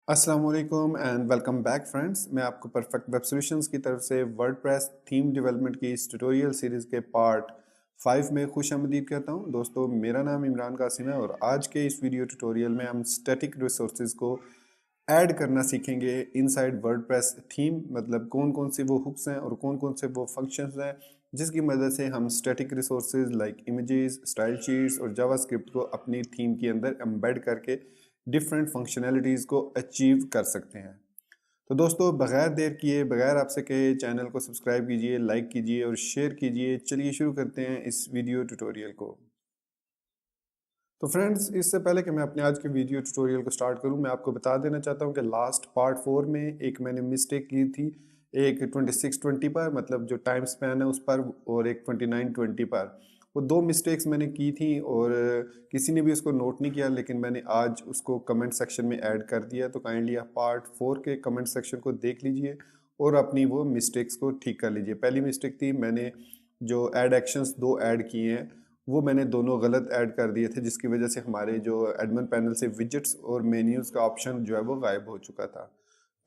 अस्सलाम वालेकुम and welcome back friends. मैं आपको परफेक्ट वेब सॉल्यूशंस की तरफ से वर्डप्रेस थीम डेवलपमेंट की इस ट्यूटोरियल सीरीज़ के पार्ट 5 में खुश आमदीद कहता हूं। दोस्तों, मेरा नाम इमरान कासिम है और आज के इस वीडियो ट्यूटोरियल में हम स्टैटिक रिसोर्सेज को ऐड करना सीखेंगे इनसाइड वर्डप्रेस थीम। मतलब कौन कौन से वो हुक्स हैं और कौन कौन से वो फंक्शंस हैं जिसकी मदद से हम static resources like images, style sheets और जावास्क्रिप्ट को अपनी थीम के अंदर एम्बेड करके डिफरेंट फंक्शनैलिटीज़ को अचीव कर सकते हैं। तो दोस्तों, बगैर देर किए, बगैर आपसे कहे, चैनल को सब्सक्राइब कीजिए, लाइक कीजिए और शेयर कीजिए। चलिए शुरू करते हैं इस वीडियो ट्यूटोरियल को। तो फ्रेंड्स, इससे पहले कि मैं अपने आज के वीडियो ट्यूटोरियल को स्टार्ट करूं, मैं आपको बता देना चाहता हूं कि लास्ट पार्ट 4 में एक मैंने मिस्टेक की थी। एक 2620 पर, मतलब जो टाइम स्पैन है उस पर, और एक 2920 पर। वो दो मिस्टेक्स मैंने की थी और किसी ने भी उसको नोट नहीं किया, लेकिन मैंने आज उसको कमेंट सेक्शन में ऐड कर दिया। तो काइंडली आप पार्ट 4 के कमेंट सेक्शन को देख लीजिए और अपनी वो मिस्टेक्स को ठीक कर लीजिए। पहली मिस्टेक थी, मैंने जो ऐड एक्शंस दो ऐड किए हैं वो मैंने दोनों गलत ऐड कर दिए थे, जिसकी वजह से हमारे जो एडमिन पैनल से विजेट्स और मेन्यूज़ का ऑप्शन जो है वो गायब हो चुका था।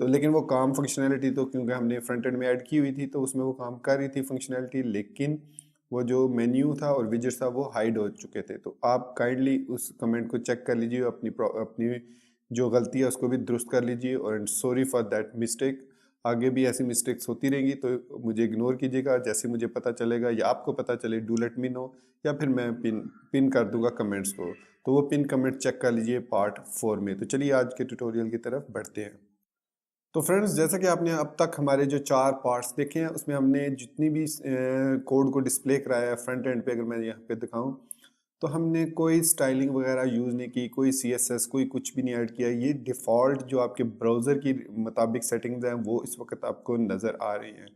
तो लेकिन वो काम फंक्शनैलिटी, तो क्योंकि हमने फ्रंट एंड में ऐड की हुई थी तो उसमें वो काम कर रही थी फंक्शनैलिटी, लेकिन वो जो मेन्यू था और विजेट्स था वो हाइड हो चुके थे। तो आप काइंडली उस कमेंट को चेक कर लीजिए, अपनी जो गलती है उसको भी दुरुस्त कर लीजिए। और सॉरी फॉर दैट मिस्टेक। आगे भी ऐसी मिस्टेक्स होती रहेंगी तो मुझे इग्नोर कीजिएगा। जैसे मुझे पता चलेगा या आपको पता चले, डू लेट मी नो, या फिर मैं पिन पिन कर दूंगा कमेंट्स को। तो वो पिन कमेंट चेक कर लीजिए पार्ट 4 में। तो चलिए आज के ट्यूटोरियल की तरफ बढ़ते हैं। तो फ्रेंड्स, जैसा कि आपने अब तक हमारे जो 4 पार्ट्स देखे हैं उसमें हमने जितनी भी कोड को डिस्प्ले कराया है फ्रंट एंड पे, अगर मैं यहाँ पे दिखाऊं तो हमने कोई स्टाइलिंग वगैरह यूज़ नहीं की, कोई CSS, कोई कुछ भी नहीं ऐड किया। ये डिफ़ॉल्ट जो आपके ब्राउज़र की मुताबिक सेटिंग्स हैं वो इस वक्त आपको नज़र आ रही हैं।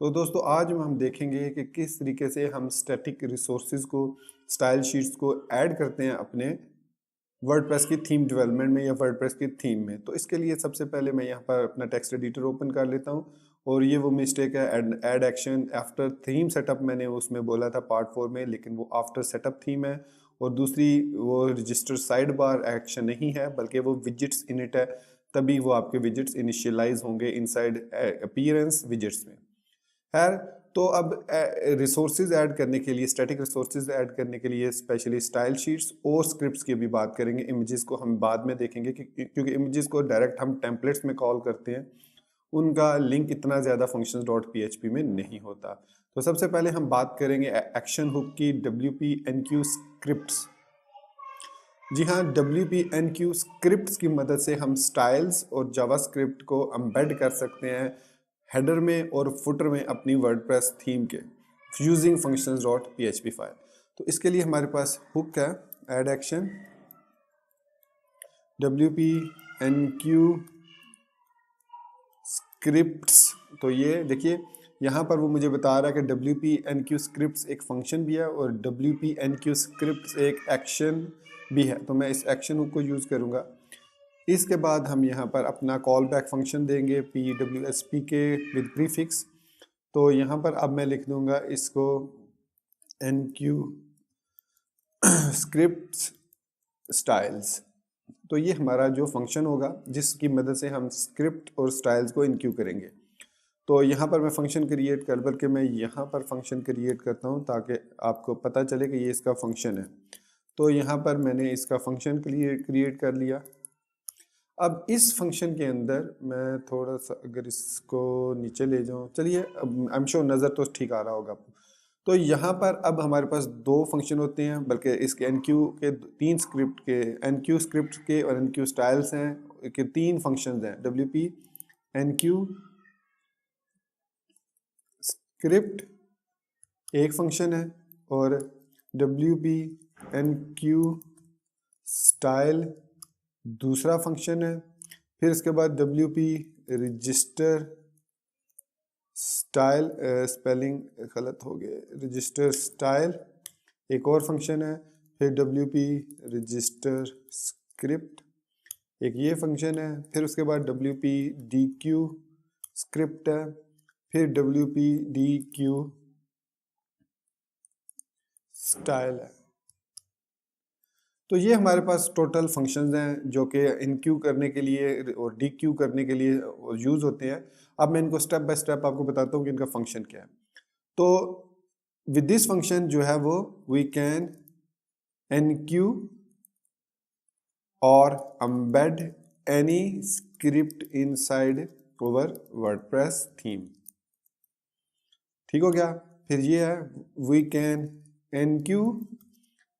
तो दोस्तों, आज हम देखेंगे कि किस तरीके से हम स्टैटिक रिसोर्सेज को, स्टाइल शीट्स को ऐड करते हैं अपने वर्डप्रेस की थीम डेवलपमेंट में या वर्डप्रेस की थीम में। तो इसके लिए सबसे पहले मैं यहाँ पर अपना टेक्स्ट एडिटर ओपन कर लेता हूँ। और ये वो मिस्टेक है, add action after theme setup, मैंने उसमें बोला था पार्ट 4 में, लेकिन वो आफ्टर सेटअप थीम है। और दूसरी, वो रजिस्टर साइड बार एक्शन नहीं है बल्कि वो विजिट्स इनिट है। तभी वो आपके विजिट्स इनिशियलाइज होंगे इनसाइड अपीयरेंस विजिट्स में। खैर, तो अब रिसोर्सेज ऐड करने के लिए, स्टैटिक रिसोर्सेज ऐड करने के लिए स्पेशली स्टाइल शीट्स और स्क्रिप्ट्स की भी बात करेंगे। इमेजेस को हम बाद में देखेंगे क्योंकि इमेजेस को डायरेक्ट हम टेम्पलेट्स में कॉल करते हैं, उनका लिंक इतना ज़्यादा फंक्शंस डॉट php में नहीं होता। तो सबसे पहले हम बात करेंगे एक्शन हुक की, WP-enqueue स्क्रिप्ट्स। जी हाँ, WP-enqueue स्क्रिप्ट्स की मदद से हम स्टाइल्स और जावास्क्रिप्ट को एम्बेड कर सकते हैं हेडर में और फुटर में अपनी वर्डप्रेस थीम के, using functions dot php file. तो इसके लिए हमारे पास हुक है, ऐड एक्शन WP-enqueue स्क्रिप्ट्स। तो ये देखिए, यहाँ पर वो मुझे बता रहा है कि WP-enqueue स्क्रिप्ट्स एक फंक्शन भी है और WP-enqueue स्क्रिप्ट्स एक एक्शन भी है। तो मैं इस एक्शन हुक को यूज़ करूँगा। इसके बाद हम यहाँ पर अपना कॉल बैक फंक्शन देंगे PWSP के विद प्रीफिक्स। तो यहाँ पर अब मैं लिख दूंगा इसको enqueue स्क्रिप्ट्स स्टाइल्स। तो ये हमारा जो फंक्शन होगा जिसकी मदद से हम स्क्रिप्ट और स्टाइल्स को इनक्यू करेंगे। तो यहाँ पर मैं फंक्शन क्रिएट कर, बल्कि मैं यहाँ पर फंक्शन क्रिएट करता हूँ ताकि आपको पता चले कि ये इसका फंक्शन है। तो यहाँ पर मैंने इसका फंक्शन क्रिएट कर लिया। अब इस फंक्शन के अंदर मैं थोड़ा सा अगर इसको नीचे ले जाऊँ, चलिए, अब आई एम श्योर नज़र तो ठीक आ रहा होगा आपको। तो यहाँ पर अब हमारे पास दो फंक्शन होते हैं, बल्कि इसके एनक्यू के तीन स्क्रिप्ट के, एनक्यू स्क्रिप्ट के और एनक्यू स्टाइल्स हैं कि तीन फंक्शंस हैं। WP-enqueue स्क्रिप्ट एक फंक्शन है और WP-enqueue स्टाइल दूसरा फंक्शन है। फिर इसके बाद WP रजिस्टर स्टाइल, स्पेलिंग गलत हो गए, रजिस्टर स्टाइल एक और फंक्शन है। फिर WP रजिस्टर स्क्रिप्ट एक ये फंक्शन है। फिर उसके बाद WP DQ स्क्रिप्ट है। फिर WP DQ स्टाइल है। तो ये हमारे पास टोटल फंक्शंस हैं जो कि इनक्यू करने के लिए और डीक्यू करने के लिए यूज़ होते हैं। अब मैं इनको स्टेप बाय स्टेप आपको बताता हूँ कि इनका फंक्शन क्या है। तो विद दिस फंक्शन जो है वो वी कैन एनक्यू और embed any script inside over WordPress theme. ठीक हो गया। फिर ये है वी कैन एनक्यू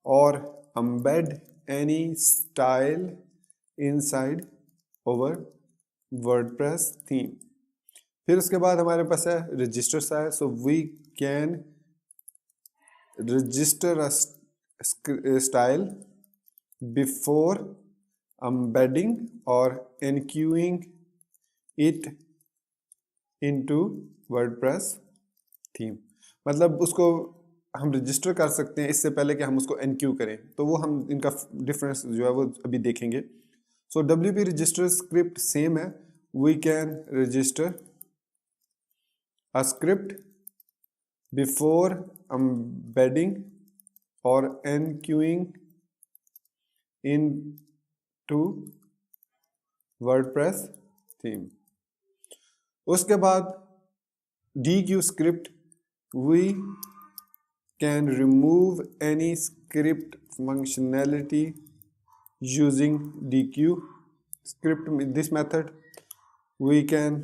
और embed any style inside over WordPress theme. फिर उसके बाद हमारे पास है register style. So we can register style before embedding और enqueuing it into WordPress theme। मतलब उसको हम रजिस्टर कर सकते हैं इससे पहले कि हम उसको एनक्यू करें, तो वो हम इनका डिफरेंस जो है वो अभी देखेंगे। So WP register script same है। We can register a script before embedding और enqueuing into WordPress theme. उसके बाद DQ script we can remove any script functionality using DQ script. This method we can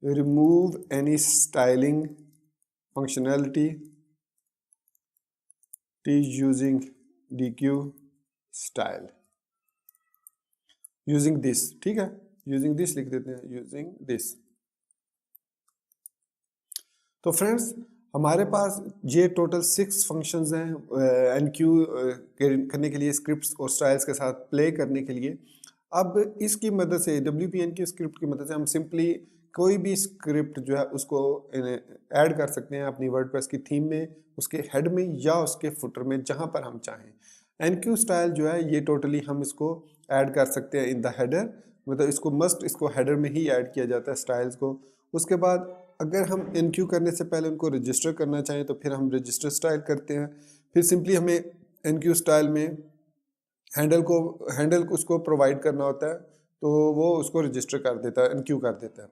remove any styling functionality using DQ style using this. ठीक है, using this लिख देते हैं, using this. तो friends हमारे पास ये टोटल 6 फंक्शंस हैं NQ करने के लिए, स्क्रिप्ट्स और स्टाइल्स के साथ प्ले करने के लिए। अब इसकी मदद से WP एनक्यू स्क्रिप्ट की मदद से हम सिंपली कोई भी स्क्रिप्ट जो है उसको ऐड कर सकते हैं अपनी वर्डप्रेस की थीम में, उसके हेड में या उसके फुटर में, जहां पर हम चाहें। एनक्यू स्टाइल जो है ये टोटली हम इसको ऐड कर सकते हैं इन द हेडर, मतलब इसको मस्ट इसको हेडर में ही ऐड किया जाता है स्टाइल्स को। उसके बाद अगर हम एनक्यू करने से पहले उनको रजिस्टर करना चाहें तो फिर हम रजिस्टर स्टाइल करते हैं। फिर सिंपली हमें एनक्यू स्टाइल में हैंडल उसको प्रोवाइड करना होता है, तो वो उसको रजिस्टर कर देता है, एनक्यू कर देता है।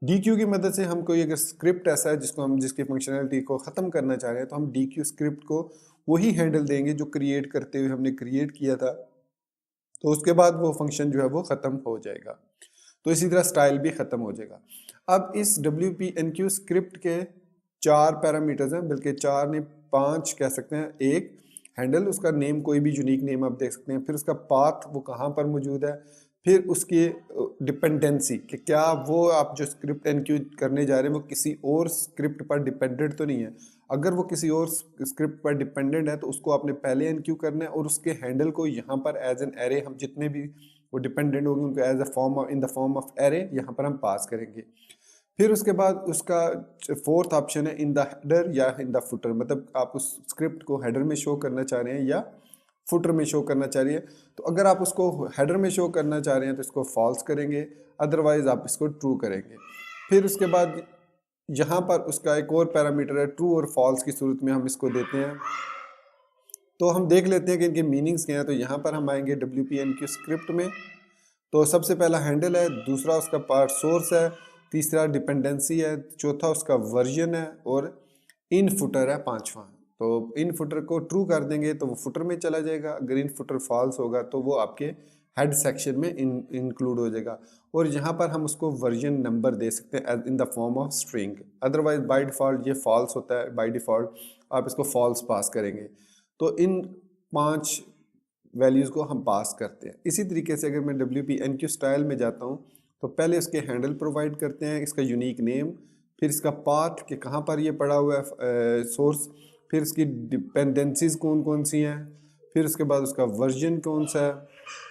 DQ की मदद से हम कोई अगर स्क्रिप्ट ऐसा है जिसकी फंक्शनैलिटी को ख़त्म करना चाह रहे हैं, तो हम DQ स्क्रिप्ट को वही हैंडल देंगे जो क्रिएट करते हुए हमने क्रिएट किया था, तो उसके बाद वो फंक्शन जो है वो ख़त्म हो जाएगा। तो इसी तरह स्टाइल भी ख़त्म हो जाएगा। अब इस WP NQ स्क्रिप्ट के 4 पैरामीटर्स हैं, बल्कि 4 नहीं 5 कह सकते हैं। एक हैंडल, उसका नेम कोई भी यूनिक नेम आप देख सकते हैं। फिर उसका पाथ वो कहाँ पर मौजूद है। फिर उसकी डिपेंडेंसी कि क्या वो आप जो स्क्रिप्ट एनक्यू करने जा रहे हैं वो किसी और स्क्रिप्ट पर डिपेंडेंट तो नहीं है। अगर वो किसी और स्क्रिप्ट पर डिपेंडेंट है तो उसको आपने पहले एनक्यू करना है, और उसके हैंडल को यहाँ पर एज एन एरे हम जितने भी वो डिपेंडेंट होंगे उनको as a form in the form of array यहाँ पर हम पास करेंगे। फिर उसके बाद उसका 4th ऑप्शन है इन द हेडर या इन द फुटर, मतलब आप उस स्क्रिप्ट को हेडर में शो करना चाह रहे हैं या फुटर में शो करना चाह रही है। तो अगर आप उसको हेडर में शो करना चाह रहे हैं तो इसको फॉल्स करेंगे, अदरवाइज आप इसको ट्रू करेंगे। फिर उसके बाद यहाँ पर उसका एक और पैरामीटर है ट्रू और फॉल्स की सूरत में हम इसको देते हैं। तो हम देख लेते हैं कि इनके मीनिंग्स क्या हैं। तो यहाँ पर हम आएंगे WP NQ स्क्रिप्ट में। तो सबसे पहला हैंडल है, दूसरा उसका पार्ट सोर्स है, तीसरा डिपेंडेंसी है, चौथा उसका वर्जन है, और इन फुटर है 5वां। तो इन फुटर को ट्रू कर देंगे तो वो फुटर में चला जाएगा, अगर इन फुटर फॉल्स होगा तो वो आपके हेड सेक्शन में इंक्लूड हो जाएगा। और यहाँ पर हम उसको वर्जन नंबर दे सकते हैं इन the form of string, otherwise by default ये फॉल्स होता है, बाय डिफ़ॉल्ट आप इसको फॉल्स पास करेंगे। तो इन 5 वैल्यूज़ को हम पास करते हैं। इसी तरीके से अगर मैं WP NQ स्टाइल में जाता हूँ तो पहले इसके हैंडल प्रोवाइड करते हैं, इसका यूनिक नेम, फिर इसका पाथ कि कहाँ पर ये पड़ा हुआ है सोर्स, फिर इसकी डिपेंडेंसीज कौन कौन सी हैं, फिर उसके बाद उसका वर्जन कौन सा है,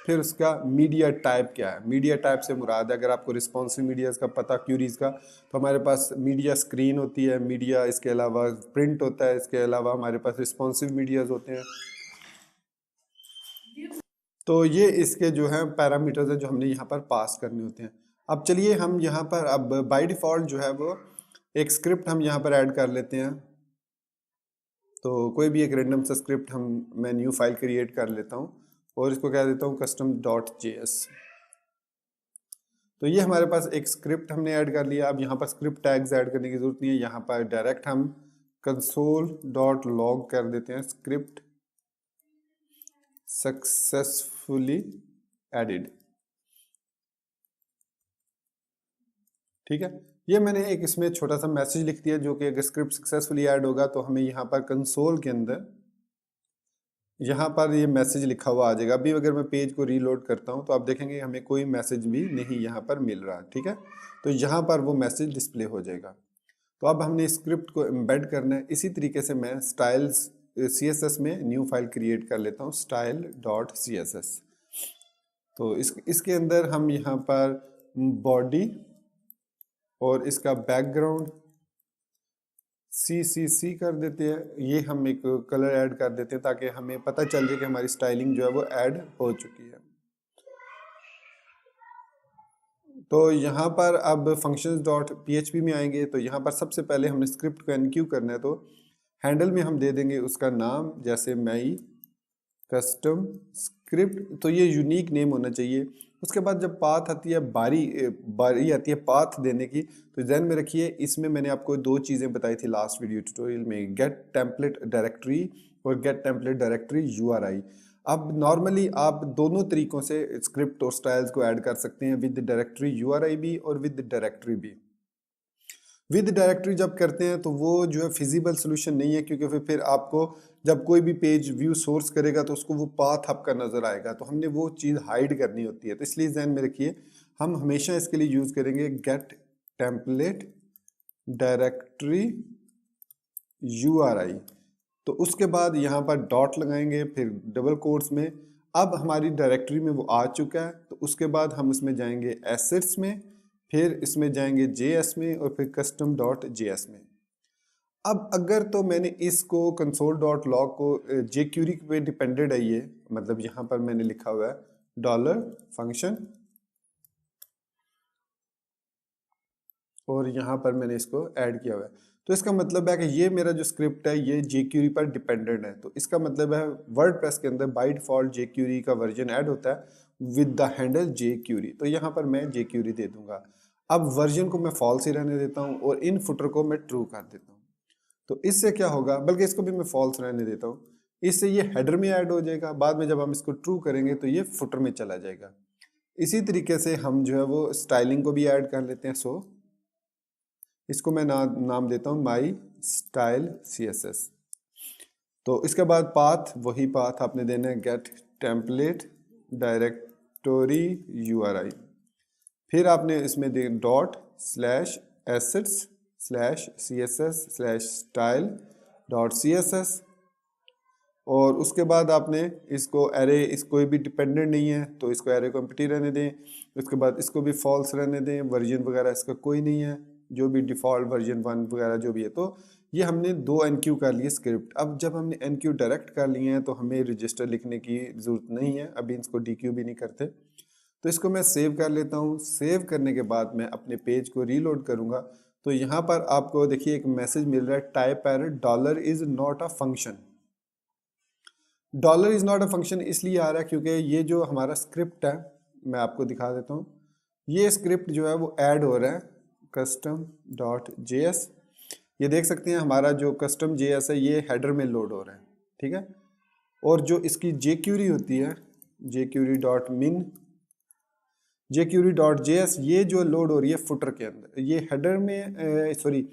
फिर उसका मीडिया टाइप क्या है। मीडिया टाइप से मुराद है, अगर आपको रिस्पॉन्सिव मीडियाज़ का पता क्यूरीज़ का, तो हमारे पास मीडिया स्क्रीन होती है, मीडिया इसके अलावा प्रिंट होता है, इसके अलावा हमारे पास रिस्पॉन्सिव मीडियाज़ होते हैं। तो ये इसके जो है पैरामीटर्स हैं जो हमने यहाँ पर पास करने होते हैं। अब चलिए हम यहाँ पर अब बाय डिफ़ॉल्ट जो है वो एक स्क्रिप्ट हम यहाँ पर ऐड कर लेते हैं। तो कोई भी एक रेंडम सा स्क्रिप्ट मैं न्यू फाइल क्रिएट कर लेता हूँ और इसको कह देता हूँ custom.js। तो ये हमारे पास एक स्क्रिप्ट हमने ऐड कर लिया। अब यहाँ पर स्क्रिप्ट टैग्स ऐड करने की जरूरत नहीं है, यहाँ पर डायरेक्ट हम console.log कर देते हैं स्क्रिप्ट सक्सेसफुली एडिड। ठीक है, ये मैंने एक इसमें छोटा सा मैसेज लिख दिया जो कि अगर स्क्रिप्ट सक्सेसफुली ऐड होगा तो हमें यहाँ पर कंसोल के अंदर यहाँ पर ये मैसेज लिखा हुआ आ जाएगा। अभी अगर मैं पेज को रीलोड करता हूँ तो आप देखेंगे हमें कोई मैसेज भी नहीं यहाँ पर मिल रहा। ठीक है, तो यहाँ पर वो मैसेज डिस्प्ले हो जाएगा। तो अब हमने स्क्रिप्ट को एम्बेड करना है। इसी तरीके से मैं स्टाइल्स CSS में न्यू फाइल क्रिएट कर लेता हूँ style.css। तो इसके अंदर हम यहाँ पर बॉडी और इसका बैकग्राउंड CCC कर देते हैं। ये हम एक कलर ऐड कर देते हैं ताकि हमें पता चल जाए कि हमारी स्टाइलिंग जो है वो ऐड हो चुकी है। तो यहाँ पर अब functions.php में आएंगे तो यहाँ पर सबसे पहले हमने स्क्रिप्ट को एनक्यू करना है। तो हैंडल में हम दे देंगे उसका नाम, जैसे माई कस्टम स्क्रिप्ट, तो ये यूनिक नेम होना चाहिए। उसके बाद जब पाथ आती है, बारी आती है पाथ देने की, तो ध्यान में रखिए इसमें मैंने आपको दो चीज़ें बताई थी लास्ट वीडियो ट्यूटोरियल में, गेट टेम्पलेट डायरेक्टरी और गेट टेम्पलेट डायरेक्टरी URI। अब नॉर्मली आप दोनों तरीकों से स्क्रिप्ट और स्टाइल्स को ऐड कर सकते हैं, विद डायरेक्टरी URI भी और विद डायरेक्टरी भी। विद डायरेक्टरी जब करते हैं तो वो जो है फिजिबल सोल्यूशन नहीं है, क्योंकि फिर आपको जब कोई भी पेज व्यू सोर्स करेगा तो उसको वो पाथ आपका नजर आएगा, तो हमने वो चीज़ हाइड करनी होती है। तो इसलिए ध्यान में रखिए हम हमेशा इसके लिए यूज करेंगे गेट टेम्पलेट डायरेक्टरी URI। तो उसके बाद यहाँ पर डॉट लगाएंगे, फिर डबल कोट्स में। अब हमारी डायरेक्टरी में वो आ चुका है, तो उसके बाद हम इसमें जाएंगे एसेट्स में, फिर इसमें जाएंगे JS में और फिर custom.js में। अब अगर तो मैंने इसको console.log को jQuery पे डिपेंडेड है ये, मतलब यहाँ पर मैंने लिखा हुआ है $function और यहाँ पर मैंने इसको ऐड किया हुआ है। तो इसका मतलब है कि ये मेरा जो स्क्रिप्ट है ये jQuery पर डिपेंडेंट है। तो इसका मतलब है वर्डप्रेस के अंदर बाय डिफॉल्ट jQuery का वर्जन ऐड होता है विद द हैंडल jQuery। तो यहाँ पर मैं jQuery दे दूंगा। अब वर्जन को मैं फॉल्स ही रहने देता हूँ और इन फुटर को मैं ट्रू कर देता हूँ। तो इससे क्या होगा, बल्कि इसको भी मैं फॉल्स रहने देता हूँ, इससे ये हेडर में ऐड हो जाएगा। बाद में जब हम इसको ट्रू करेंगे तो ये फुटर में चला जाएगा। इसी तरीके से हम जो है वो स्टाइलिंग को भी ऐड कर लेते हैं। सो इसको मैं नाम देता हूँ माई स्टाइल CSS। तो इसके बाद पाथ, वही पाथ आपने देना है गेट टेम्पलेट डायरेक्टरी URI। फिर आपने इसमें दे .assets/css/style.css और उसके बाद आपने इसको एरे, इस कोई भी डिपेंडेंट नहीं है तो इसको एरे को एम्प्टी रहने दें। उसके बाद इसको भी फॉल्स रहने दें, वर्जन वगैरह इसका कोई नहीं है, जो भी डिफ़ॉल्ट वर्जन 1 वगैरह जो भी है। तो ये हमने 2 NQ कर लिए स्क्रिप्ट। अब जब हमने NQ डायरेक्ट कर लिए हैं तो हमें रजिस्टर लिखने की ज़रूरत नहीं है, अभी इसको DQ भी नहीं करते। तो इसको मैं सेव कर लेता हूँ। सेव करने के बाद मैं अपने पेज को रीलोड करूँगा तो यहाँ पर आपको देखिए एक मैसेज मिल रहा है, type error $is not a function। $is not a function इसलिए आ रहा है क्योंकि ये जो हमारा स्क्रिप्ट है, मैं आपको दिखा देता हूँ, ये स्क्रिप्ट जो है वो ऐड हो रहा है custom.js। ये देख सकते हैं हमारा जो custom.js है ये हेडर में लोड हो रहा है। ठीक है, और जो इसकी jQuery होती है jQuery.min jQuery.js ये जो लोड हो रही है फुटर के अंदर, ये हेडर में सॉरी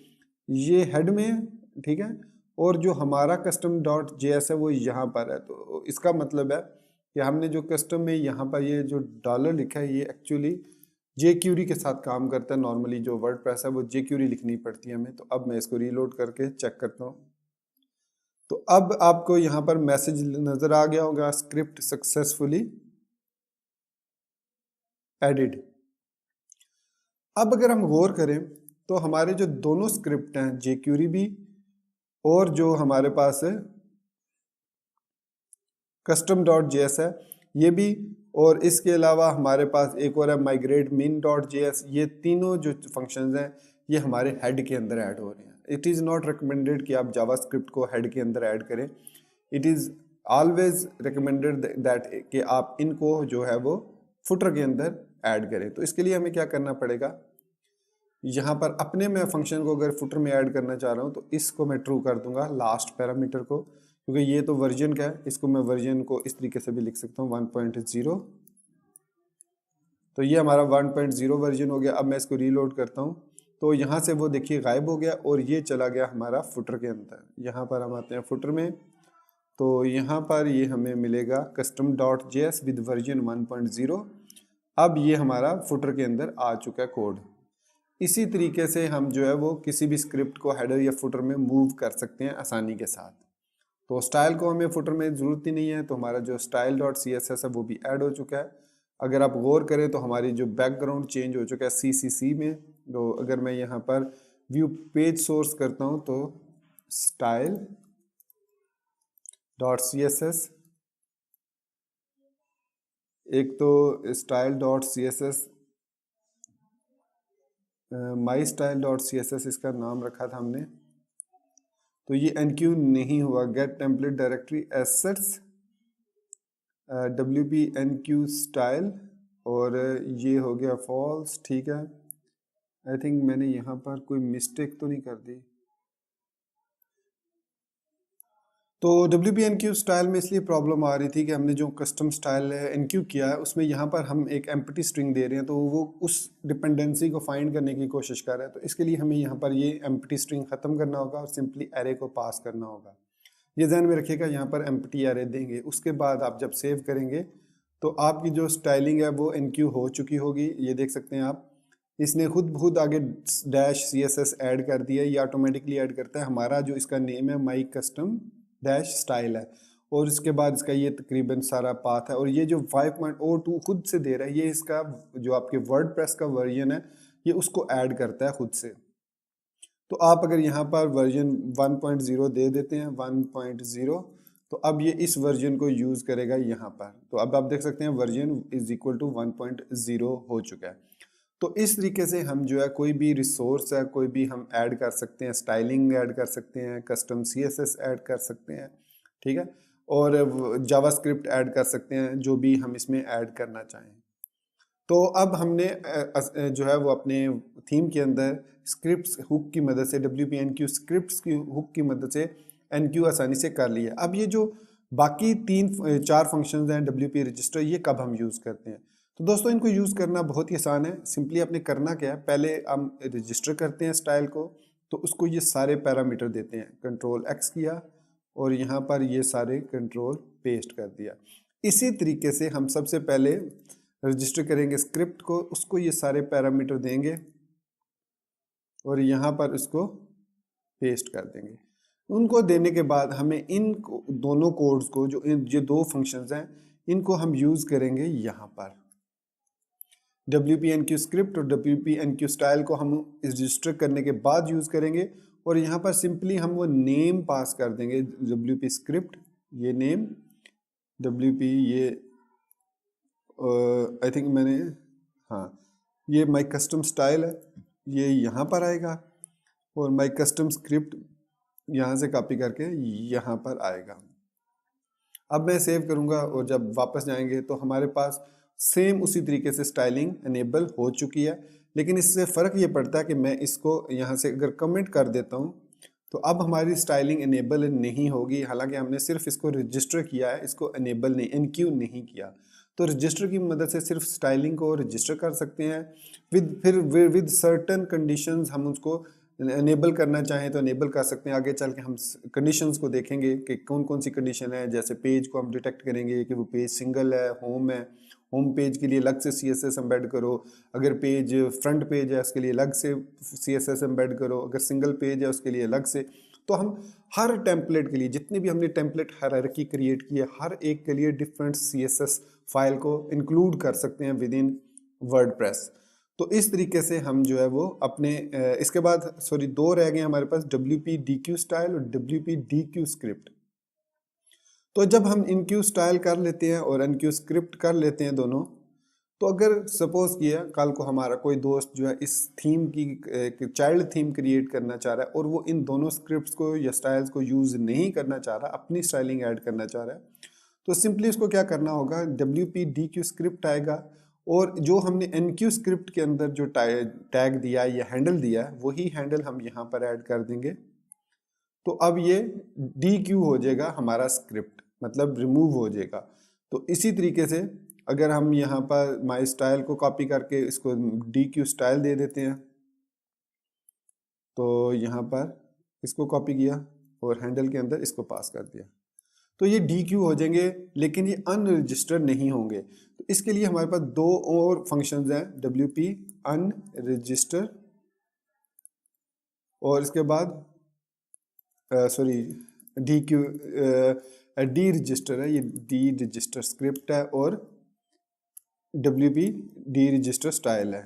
ये हेड में। ठीक है, और जो हमारा custom.js है वो यहाँ पर है। तो इसका मतलब है कि हमने जो कस्टम में यहाँ पर ये जो डॉलर लिखा है ये एक्चुअली jQuery के साथ काम करता है। नॉर्मली जो वर्डप्रेस है वो jQuery लिखनी पड़ती है हमें। तो अब मैं इसको रीलोड करके चेक करता हूँ। तो अब आपको यहाँ पर मैसेज नजर आ गया होगा, स्क्रिप्ट सक्सेसफुली एडिड। अब अगर हम गौर करें तो हमारे जो दोनों स्क्रिप्ट हैं jQuery भी और जो हमारे पास है custom.js है ये भी, और इसके अलावा हमारे पास एक और है migrate min.js, ये तीनों जो फंक्शंस हैं ये हमारे हेड के अंदर ऐड हो रहे हैं। इट इज़ नॉट रिकमेंडेड कि आप जावास्क्रिप्ट को हेड के अंदर ऐड करें। It is always recommended that कि आप इनको जो है वो फुटर के अंदर ऐड करें। तो इसके लिए हमें क्या करना पड़ेगा, यहाँ पर अपने मैं फंक्शन को अगर फुटर में ऐड करना चाह रहा हूँ तो इसको मैं ट्रू कर दूंगा लास्ट पैरामीटर को, क्योंकि ये तो वर्जन का है। इसको मैं वर्जन को इस तरीके से भी लिख सकता हूँ 1.0। तो ये हमारा 1.0 वर्जन हो गया। अब मैं इसको रीलोड करता हूँ तो यहाँ से वो देखिए गायब हो गया और ये चला गया हमारा फुटर के अंदर। यहाँ पर हम आते हैं फुटर में, तो यहाँ पर ये हमें मिलेगा custom.js विद वर्जन 1.0। अब ये हमारा फुटर के अंदर आ चुका है कोड। इसी तरीके से हम जो है वो किसी भी स्क्रिप्ट को हेडर या फुटर में मूव कर सकते हैं आसानी के साथ। तो स्टाइल को हमें फुटर में ज़रूरत ही नहीं है, तो हमारा जो style.css है वो भी ऐड हो चुका है। अगर आप गौर करें तो हमारी जो बैकग्राउंड चेंज हो चुका है CCC में। तो अगर मैं यहाँ पर व्यू पेज सोर्स करता हूँ तो style.css, एक तो style.css माई style.css इसका नाम रखा था हमने, तो ये enqueue नहीं हुआ। Get template directory assets wp enqueue style, और ये हो गया फॉल्स। ठीक है, आई थिंक मैंने यहाँ पर कोई मिस्टेक तो नहीं कर दी। तो wp enqueue स्टाइल में इसलिए प्रॉब्लम आ रही थी कि हमने जो कस्टम स्टाइल enqueue किया है उसमें यहाँ पर हम एक एम्प्टी स्ट्रिंग दे रहे हैं, तो वो उस डिपेंडेंसी को फाइंड करने की कोशिश कर रहा है। तो इसके लिए हमें यहाँ पर ये एम्प्टी स्ट्रिंग ख़त्म करना होगा और सिंपली एरे को पास करना होगा। ये ध्यान में रखिएगा, यहाँ पर एम्प्टी एरे देंगे। उसके बाद आप जब सेव करेंगे तो आपकी जो स्टाइलिंग है वो enqueue हो चुकी होगी। ये देख सकते हैं आप, इसने खुद आगे -css ऐड कर दिया। ये ऑटोमेटिकली ऐड करता है। हमारा जो इसका नेम है माई कस्टम डैश स्टाइल है, और इसके बाद इसका ये तकरीबन सारा पाथ है। और ये जो 5.02 खुद से दे रहा है, ये इसका जो आपके वर्डप्रेस का वर्जन है ये उसको ऐड करता है खुद से। तो आप अगर यहाँ पर वर्जन 1.0 दे देते हैं 1.0, तो अब ये इस वर्जन को यूज़ करेगा यहाँ पर। तो अब आप देख सकते हैं वर्जन इज इक्वल टू 1.0 हो चुका है। तो इस तरीके से हम जो है कोई भी रिसोर्स है कोई भी हम ऐड कर सकते हैं, स्टाइलिंग ऐड कर सकते हैं, कस्टम CSS ऐड कर सकते हैं, ठीक है, और जावास्क्रिप्ट ऐड कर सकते हैं, जो भी हम इसमें ऐड करना चाहें। तो अब हमने जो है वो अपने थीम के अंदर स्क्रिप्ट्स हुक की मदद से wp enqueue स्क्रिप्ट्स की हुक की मदद से enqueue आसानी से कर लिया। अब ये जो बाकी 4 फंक्शंस हैं wp रजिस्टर, ये कब हम यूज़ करते हैं? तो दोस्तों इनको यूज़ करना बहुत ही आसान है। सिंपली आपने करना क्या है, पहले हम रजिस्टर करते हैं स्टाइल को, तो उसको ये सारे पैरामीटर देते हैं। Ctrl+X किया और यहाँ पर ये सारे कंट्रोल पेस्ट कर दिया। इसी तरीके से हम सबसे पहले रजिस्टर करेंगे स्क्रिप्ट को, उसको ये सारे पैरामीटर देंगे और यहाँ पर उसको पेस्ट कर देंगे। उनको देने के बाद हमें इन दोनों कोड्स को, जो ये 2 फंक्शंस हैं, इनको हम यूज़ करेंगे यहाँ पर। wp enqueue स्क्रिप्ट और wp enqueue स्टाइल को हम रजिस्टर करने के बाद यूज़ करेंगे, और यहाँ पर सिंपली हम वो नेम पास कर देंगे। wp स्क्रिप्ट ये नेम, wp ये आई थिंक मैंने, हाँ, ये माई कस्टम स्टाइल है, ये यहाँ पर आएगा, और माई कस्टम स्क्रिप्ट यहाँ से कॉपी करके यहाँ पर आएगा। अब मैं सेव करूँगा और जब वापस जाएंगे तो हमारे पास सेम उसी तरीके से स्टाइलिंग इनेबल हो चुकी है। लेकिन इससे फ़र्क ये पड़ता है कि मैं इसको यहाँ से अगर कमेंट कर देता हूँ तो अब हमारी स्टाइलिंग इनेबल नहीं होगी। हालांकि हमने सिर्फ इसको रजिस्टर किया है, इसको इनेबल नहीं, enqueue नहीं किया। तो रजिस्टर की मदद से सिर्फ स्टाइलिंग को रजिस्टर कर सकते हैं। विद सर्टन कंडीशंस हम उसको इनेबल करना चाहें तो इनेबल कर सकते हैं। आगे चल के हम कंडीशंस को देखेंगे कि कौन कौन सी कंडीशन है। जैसे पेज को हम डिटेक्ट करेंगे कि वो पेज सिंगल है, होम है, होम पेज के लिए अलग से CSS एम्बेड करो। अगर पेज फ्रंट पेज है उसके लिए अलग से CSS एम्बेड करो। अगर सिंगल पेज है उसके लिए अलग से। तो हम हर टेम्पलेट के लिए, जितने भी हमने टेम्पलेट हायरार्की क्रिएट की है, हर एक के लिए डिफरेंट CSS फाइल को इंक्लूड कर सकते हैं विद इन वर्डप्रेस। तो इस तरीके से हम जो है वो अपने इसके बाद 2 रह गए हमारे पास, wp dequeue स्टाइल और wp dequeue स्क्रिप्ट। तो जब हम enqueue स्टाइल कर लेते हैं और enqueue स्क्रिप्ट कर लेते हैं दोनों, तो अगर सपोज किया कल को हमारा कोई दोस्त जो है इस थीम की चाइल्ड थीम क्रिएट करना चाह रहा है और वो इन दोनों स्क्रिप्ट्स को या स्टाइल्स को यूज़ नहीं करना चाह रहा, अपनी स्टाइलिंग ऐड करना चाह रहा है, तो सिंपली उसको क्या करना होगा, WP-DQ स्क्रिप्ट आएगा और जो हमने NQ स्क्रिप्ट के अंदर जो टैग दिया है या हैंडल दिया है वही हैंडल हम यहाँ पर ऐड कर देंगे। तो अब ये DQ हो जाएगा हमारा स्क्रिप्ट, मतलब रिमूव हो जाएगा। तो इसी तरीके से अगर हम यहाँ पर माई स्टाइल को कॉपी करके इसको DQ स्टाइल दे देते हैं, तो यहाँ पर इसको कॉपी किया और हैंडल के अंदर इसको पास कर दिया, तो ये DQ हो जाएंगे, लेकिन ये अनरजिस्टर्ड नहीं होंगे। तो इसके लिए हमारे पास दो और फंक्शंस हैं, WP अनरजिस्टर और इसके बाद सॉरी DQ डी रजिस्टर है, ये डी रजिस्टर स्क्रिप्ट है और WP डी रजिस्टर स्टाइल है।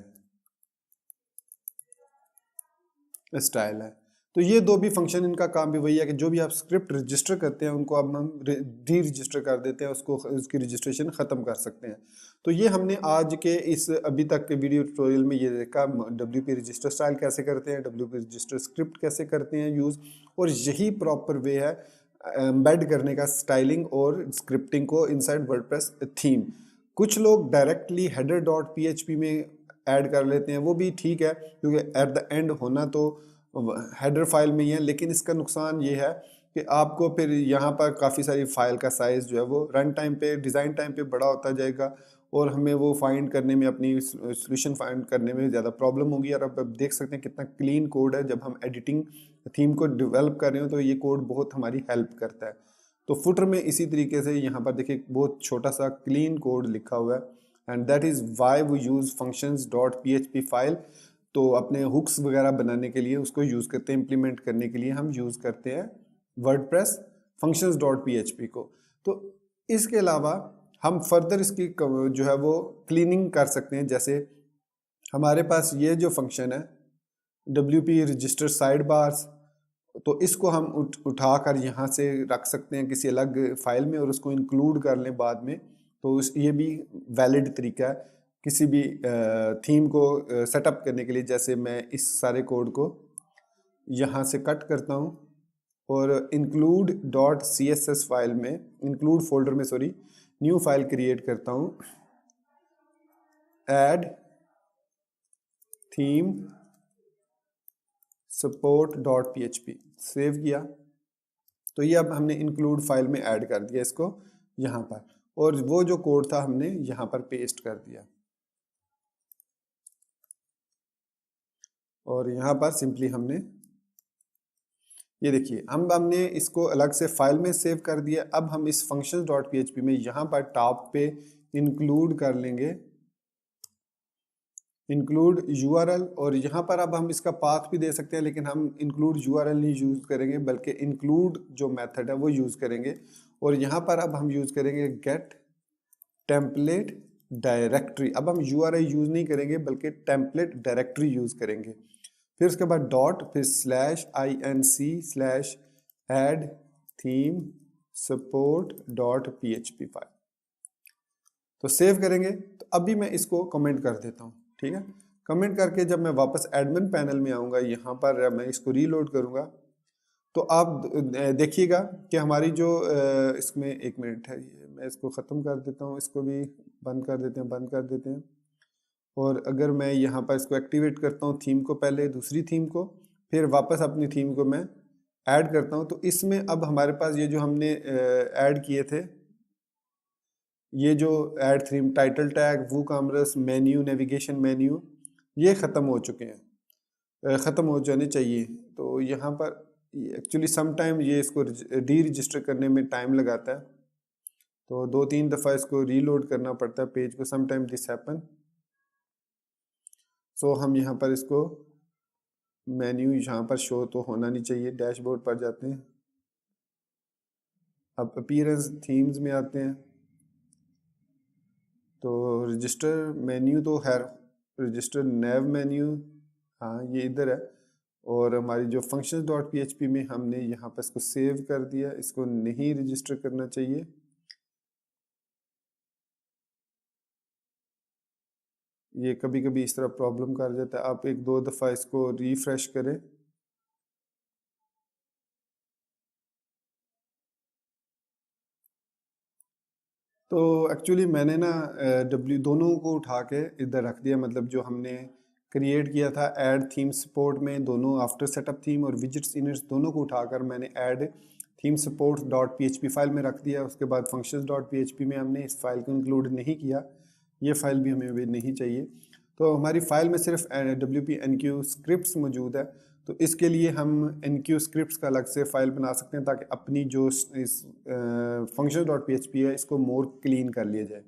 तो ये दो भी फंक्शन, इनका काम भी वही है कि जो भी आप स्क्रिप्ट रजिस्टर करते हैं उनको अब हम डी रजिस्टर कर देते हैं, उसको उसकी रजिस्ट्रेशन ख़त्म कर सकते हैं। तो ये हमने आज के इस अभी तक के वीडियो ट्यूटोरियल में ये देखा, WP रजिस्टर स्टाइल कैसे करते हैं, WP रजिस्टर स्क्रिप्ट कैसे करते हैं यूज़, और यही प्रॉपर वे है एम्बेड करने का स्टाइलिंग और स्क्रिप्टिंग को इनसाइड वर्डप्रेस थीम। कुछ लोग डायरेक्टली header.php में ऐड कर लेते हैं, वो भी ठीक है क्योंकि एट द एंड होना तो हेडर फाइल में ही है, लेकिन इसका नुकसान ये है कि आपको फिर यहाँ पर काफ़ी सारी फाइल का साइज़ जो है वो रन टाइम पे, डिज़ाइन टाइम पे बड़ा होता जाएगा और हमें वो फाइंड करने में, अपनी सोल्यूशन फाइंड करने में ज़्यादा प्रॉब्लम होगी। और अब देख सकते हैं कितना क्लीन कोड है, जब हम एडिटिंग थीम को डेवलप कर रहे हो तो ये कोड बहुत हमारी हेल्प करता है। तो फुटर में इसी तरीके से यहाँ पर देखिए बहुत छोटा सा क्लीन कोड लिखा हुआ है, and that is why we use functions.php file. तो अपने हुक्स वगैरह बनाने के लिए उसको यूज़ करते हैं, इम्प्लीमेंट करने के लिए हम यूज़ करते हैं वर्डप्रेस functions.php को। तो इसके अलावा हम फर्दर इसकी जो है वो क्लीनिंग कर सकते हैं। जैसे हमारे पास ये जो फंक्शन है WP रजिस्टर साइड बार्स, तो इसको हम उठाकर यहाँ से रख सकते हैं किसी अलग फाइल में और उसको इंक्लूड कर लें बाद में। तो ये भी वैलिड तरीका है किसी भी थीम को सेटअप करने के लिए। जैसे मैं इस सारे कोड को यहाँ से कट करता हूँ और include.css फाइल में, इंक्लूड फोल्डर में सॉरी, न्यू फाइल क्रिएट करता हूँ, ऐड थीम support.php, सेव किया। तो ये अब हमने इंक्लूड फाइल में ऐड कर दिया इसको यहाँ पर, और वो जो कोड था हमने यहाँ पर पेस्ट कर दिया और यहाँ पर सिंपली हमने ये देखिए हमने इसको अलग से फाइल में सेव कर दिया। अब हम इस functions.php में यहाँ पर टॉप पे इंक्लूड कर लेंगे इंक्लूड URL, और यहाँ पर अब हम इसका पाथ भी दे सकते हैं, लेकिन हम इंक्लूड URL नहीं यूज़ करेंगे बल्कि इंक्लूड जो मेथड है वो यूज़ करेंगे। और यहाँ पर अब हम यूज़ करेंगे गेट टेम्पलेट डायरेक्टरी। अब हम URL यूज़ नहीं करेंगे बल्कि टेम्पलेट डायरेक्टरी यूज़ करेंगे। फिर उसके बाद डॉट, फिर /inc/add theme support.php फाइल। तो सेव करेंगे। तो अभी मैं इसको कमेंट कर देता हूँ, ठीक है। कमेंट करके जब मैं वापस एडमिन पैनल में आऊँगा, यहाँ पर मैं इसको रीलोड करूँगा, तो आप देखिएगा कि हमारी जो इसमें, एक मिनट है, ये मैं इसको ख़त्म कर देता हूँ, इसको भी बंद कर देते हैं। और अगर मैं यहाँ पर इसको एक्टिवेट करता हूँ थीम को, पहले दूसरी थीम को, फिर वापस अपनी थीम को मैं ऐड करता हूँ, तो इसमें अब हमारे पास ये जो हमने ऐड किए थे, ये जो add theme, title tag, WooCommerce, menu, navigation menu, ये ख़त्म हो चुके हैं, ख़त्म हो जाने चाहिए। तो यहाँ पर एक्चुअली सम टाइम ये इसको डी रजिस्टर करने में टाइम लगाता है, तो 2-3 दफ़ा इसको रीलोड करना पड़ता है पेज को, सम टाइम दिस हैपन। सो हम यहाँ पर इसको मेन्यू यहाँ पर शो तो होना नहीं चाहिए, डैशबोर्ड पर जाते हैं, अब अपीयरेंस थीम्स में आते हैं, तो रजिस्टर मेन्यू तो है, रजिस्टर नेव मेन्यू, हाँ ये इधर है। और हमारी जो functions.php में हमने यहाँ पर इसको सेव कर दिया, इसको नहीं रजिस्टर करना चाहिए। ये कभी कभी इस तरह प्रॉब्लम कर जाता है। आप एक दो दफ़ा इसको रिफ़्रेश करें। तो एक्चुअली मैंने ना डब्ल्यू दोनों को उठा के इधर रख दिया, मतलब जो हमने क्रिएट किया था ऐड थीम सपोर्ट में, दोनों आफ्टर सेटअप थीम और विजिट्स इनर्स दोनों को उठाकर मैंने add theme support dot P file में रख दिया। उसके बाद फंक्शंस डॉट पी में हमने इस फाइल को इंक्लूड नहीं किया, ये फाइल भी हमें भी नहीं चाहिए। तो हमारी फाइल में सिर्फ WP-enqueue स्क्रिप्ट्स मौजूद है। तो इसके लिए हम enqueue स्क्रिप्ट्स का अलग से फाइल बना सकते हैं ताकि अपनी जो इस फंक्शन डॉट पी है इसको मोर क्लीन कर लिया जाए।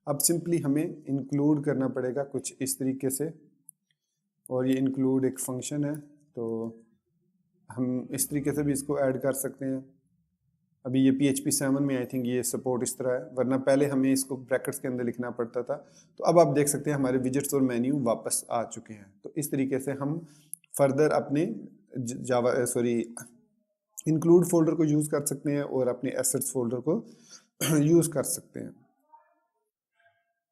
अब सिंपली हमें इंक्लूड करना पड़ेगा कुछ इस तरीके से, और ये इंक्लूड एक फंक्शन है, तो हम इस तरीके से भी इसको ऐड कर सकते हैं। अभी ये PHP 7 में आई थिंक ये सपोर्ट इस तरह है, वरना पहले हमें इसको ब्रैकेट्स के अंदर लिखना पड़ता था। तो अब आप देख सकते हैं हमारे विजिट्स और मेन्यू वापस आ चुके हैं। तो इस तरीके से हम फर्दर अपने जावा इंक्लूड फोल्डर को यूज़ कर सकते हैं और अपने एसेट्स फोल्डर को यूज़ कर सकते हैं।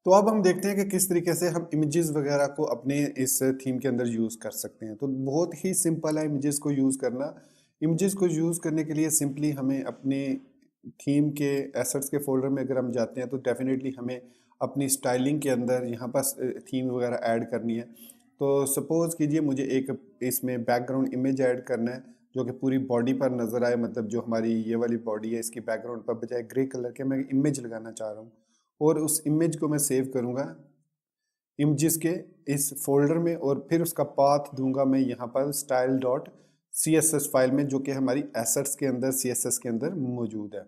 तो अब हम देखते हैं कि किस तरीके से हम इमेजेस वगैरह को अपने इस थीम के अंदर यूज़ कर सकते हैं। तो बहुत ही सिंपल है इमेजेस को यूज़ करना। इमेजेस को यूज़ करने के लिए सिंपली हमें अपने थीम के एसेट्स के फोल्डर में अगर हम जाते हैं तो डेफिनेटली हमें अपनी स्टाइलिंग के अंदर यहाँ पर थीम वगैरह ऐड करनी है। तो सपोज़ कीजिए मुझे एक इसमें बैकग्राउंड इमेज ऐड करना है जो कि पूरी बॉडी पर नज़र आए, मतलब जो हमारी ये वाली बॉडी है इसकी बैकग्राउंड पर बजाय ग्रे कलर के मैं इमेज लगाना चाह रहा हूँ, और उस इमेज को मैं सेव करूँगा इमेजेस के इस फोल्डर में, और फिर उसका पाथ दूंगा मैं यहाँ पर स्टाइल डॉट CSS फाइल में, जो कि हमारी एसेट्स के अंदर CSS के अंदर मौजूद है।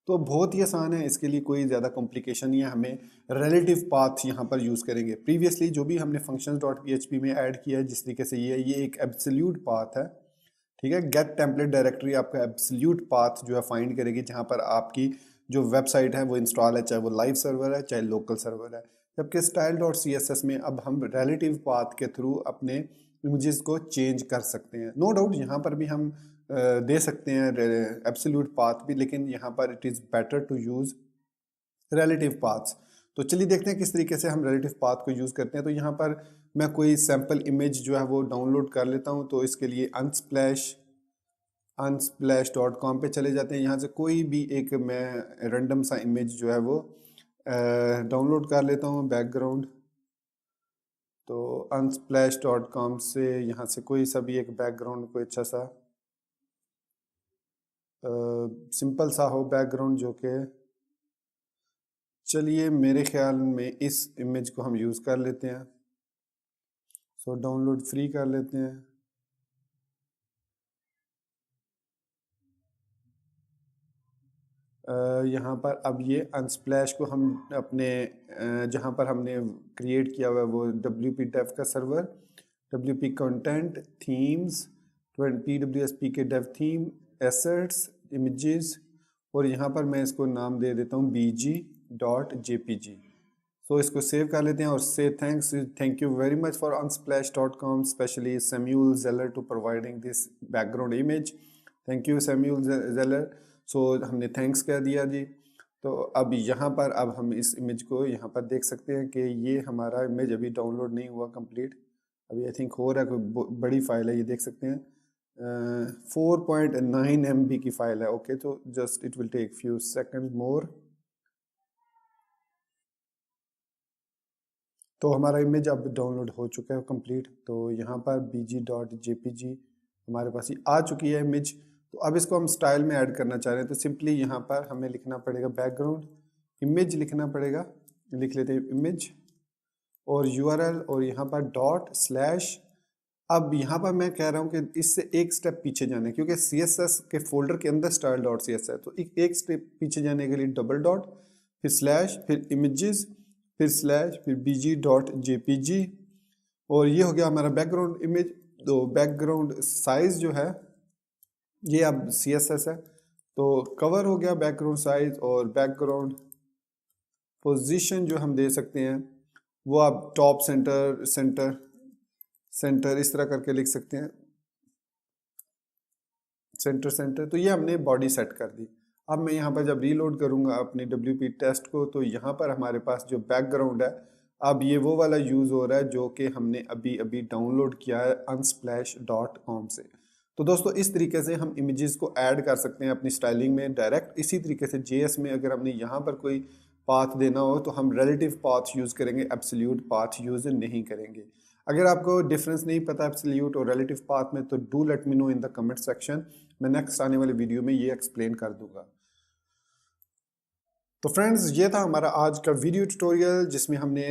तो बहुत ही आसान है, इसके लिए कोई ज़्यादा कॉम्प्लिकेशन नहीं है। हमें रिलेटिव पाथ यहाँ पर यूज़ करेंगे। प्रीवियसली जो भी हमने फंक्शंस डॉट PHP में ऐड किया है जिस तरीके से ये एक एब्सोल्यूट पाथ है, ठीक है। गेट टेम्पलेट डायरेक्टरी आपका एब्सोल्यूट पाथ जो है फाइंड करेगी जहाँ पर आपकी जो वेबसाइट है वो इंस्टॉल है, चाहे वो लाइव सर्वर है चाहे लोकल सर्वर है। जबकि स्टाइल डॉट CSS में अब हम रिलेटिव पाथ के थ्रू अपने इमेजेस को चेंज कर सकते हैं। नो डाउट यहाँ पर भी हम दे सकते हैं एब्सोल्यूट पाथ भी, लेकिन यहाँ पर it is better to use relative paths. तो चलिए देखते हैं किस तरीके से हम रिलेटिव पाथ को यूज़ करते हैं। तो यहाँ पर मैं कोई सैम्पल इमेज जो है वो डाउनलोड कर लेता हूँ। तो इसके लिए unsplash.com पे चले जाते हैं। यहाँ से कोई भी एक मैं रैंडम सा इमेज जो है वो डाउनलोड कर लेता हूँ बैकग्राउंड। तो unsplash.com से यहाँ से कोई सा भी एक बैकग्राउंड कोई अच्छा सा सिंपल सा हो बैकग्राउंड, जो कि चलिए मेरे ख्याल में इस इमेज को हम यूज़ कर लेते हैं। सो डाउनलोड फ्री कर लेते हैं। यहाँ पर अब ये अनस्प्लैश को हम अपने जहाँ पर हमने क्रिएट किया हुआ है वो WP डेव का server, WP content themes PWSP के डेव थीम एसेट्स इमेजेस, और यहाँ पर मैं इसको नाम दे देता हूँ bg.jpg। सो इसको सेव कर लेते हैं और say thank you very much for unsplash.com, specially Samuel Zeller to providing this background image. Thank you Samuel Zeller. So हमने थैंक्स कह दिया जी। तो अब यहाँ पर अब हम इस इमेज को यहाँ पर देख सकते हैं कि ये हमारा इमेज अभी डाउनलोड नहीं हुआ कंप्लीट, अभी आई थिंक हो रहा है, कोई बड़ी फाइल है, ये देख सकते हैं 4.9 MB की फाइल है। ओके, तो just it will take few second more. तो हमारा इमेज अब डाउनलोड हो चुका है कंप्लीट। तो यहाँ पर bg.jpg हमारे पास ही आ चुकी है इमेज। तो अब इसको हम स्टाइल में ऐड करना चाह रहे हैं, तो सिंपली यहाँ पर हमें लिखना पड़ेगा बैकग्राउंड इमेज लिखना पड़ेगा, लिख लेते हैं इमेज और URL और यहाँ पर डॉट/। अब यहाँ पर मैं कह रहा हूँ कि इससे एक स्टेप पीछे जाने, क्योंकि CSS के फोल्डर के अंदर स्टाइल डॉट CSS है, तो एक स्टेप पीछे जाने के लिए डबल डॉट, फिर स्लैश, फिर इमेजेस, फिर स्लैश, फिर bg.jpg, और ये हो गया हमारा बैकग्राउंड इमेज। तो बैकग्राउंड साइज जो है ये अब CSS है, तो कवर हो गया बैकग्राउंड साइज। और बैकग्राउंड पोजीशन जो हम दे सकते हैं वो आप टॉप सेंटर सेंटर सेंटर इस तरह करके लिख सकते हैं, सेंटर सेंटर। तो ये हमने बॉडी सेट कर दी। अब मैं यहाँ पर जब रीलोड करूँगा अपनी WP टेस्ट को, तो यहाँ पर हमारे पास जो बैकग्राउंड है अब ये वो वाला यूज़ हो रहा है जो कि हमने अभी अभी डाउनलोड किया है unsplash.com से। तो दोस्तों इस तरीके से हम इमेजेस को ऐड कर सकते हैं अपनी स्टाइलिंग में डायरेक्ट। इसी तरीके से जेएस में अगर हमने यहाँ पर कोई पाथ देना हो तो हम रिलेटिव पाथ यूज़ करेंगे, एब्सोल्यूट पाथ यूज़ नहीं करेंगे। अगर आपको डिफरेंस नहीं पता एब्सोल्यूट और रिलेटिव पाथ में तो do let me know in the comment section. मैं नेक्स्ट आने वाले वीडियो में ये एक्सप्लेन कर दूंगा। तो फ्रेंड्स ये था हमारा आज का वीडियो ट्यूटोरियल जिसमें हमने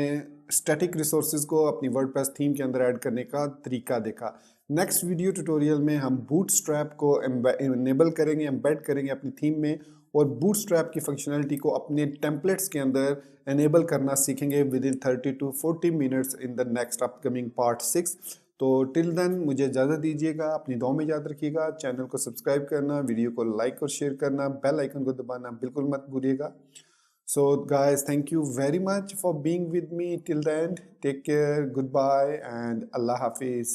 स्टैटिक रिसोर्सेज को अपनी वर्डप्रेस थीम के अंदर ऐड करने का तरीका देखा। नेक्स्ट वीडियो ट्यूटोरियल में हम बूटस्ट्रैप को इनेबल करेंगे, एम्बेड करेंगे अपनी थीम में और बूटस्ट्रैप की फंक्शनलिटी को अपने टेम्पलेट्स के अंदर इनेबल करना सीखेंगे with in 30 to 40 minutes in the next upcoming part 6। तो टिल देन मुझे इजाज़त दीजिएगा, अपनी दुआ में याद रखिएगा, चैनल को सब्सक्राइब करना, वीडियो को लाइक और शेयर करना, बेल आइकन को दबाना बिल्कुल मत भूलिएगा। So guys, thank you very much for being with me till the end. Take care, goodbye and Allah Hafiz.